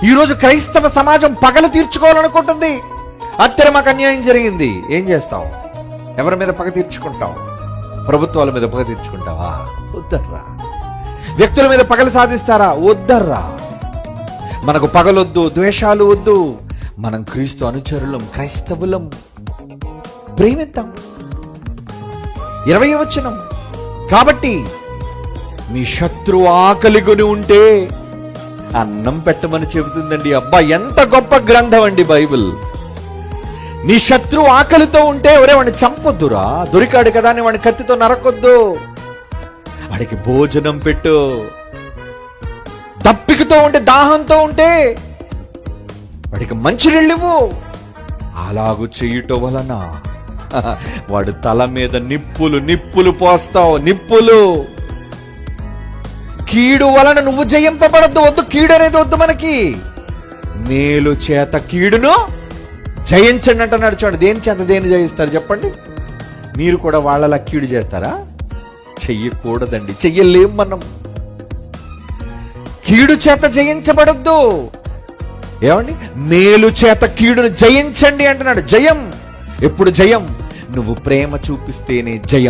ఈరోజు క్రైస్తవ సమాజం పగలు తీర్చుకోవాలనుకుంటుంది. అత్తరే మాకు అన్యాయం జరిగింది, ఏం చేస్తాం? ఎవరి మీద పగ తీర్చుకుంటాం? ప్రభుత్వాల మీద పగ తీర్చుకుంటావా? వద్దర్రా. వ్యక్తుల మీద పగలు సాధిస్తారా? వద్దర్రా. మనకు పగలొద్దు, ద్వేషాలు వద్దు. మనం క్రీస్తు అనుచరులం, క్రైస్తవులం. ప్రేమిద్దాం. 20వ వచనం, కాబట్టి మీ శత్రువు ఆకలిగొని ఉంటే అన్నం పెట్టమని చెబుతుందండి. అబ్బా, ఎంత గొప్ప గ్రంథం అండి బైబిల్. నీ శత్రువు ఆకలితో ఉంటే ఒరే వాడిని చంపొద్దురా, దొరికాడు కదా అని వాడిని కత్తితో నరకొద్దు, వాడికి భోజనం పెట్టు. దప్పికతో ఉంటే, దాహంతో ఉంటే వాడికి మంచినీళ్ళివ్వు. అలాగూ చేయుట వలన వాడు తల మీద నిప్పులు పోస్తావు. నిప్పులు. కీడు వలన నువ్వు జయింపబడద్దు. వద్దు, కీడు అనేది వద్దు మనకి. మేలు చేత కీడును జయించండి అంటున్నాడు. చూడండి, దేని చేత దేన్ని జయిస్తారు చెప్పండి? మీరు కూడా వాళ్ళలా కీడు చేస్తారా? చెయ్యకూడదండి, చెయ్యలేం మనం. కీడు చేత జయించబడద్దు. ఏమండి? మేలు చేత కీడును జయించండి అంటున్నాడు. జయం ఎప్పుడు? జయం నువ్వు ప్రేమ చూపిస్తేనే జయం.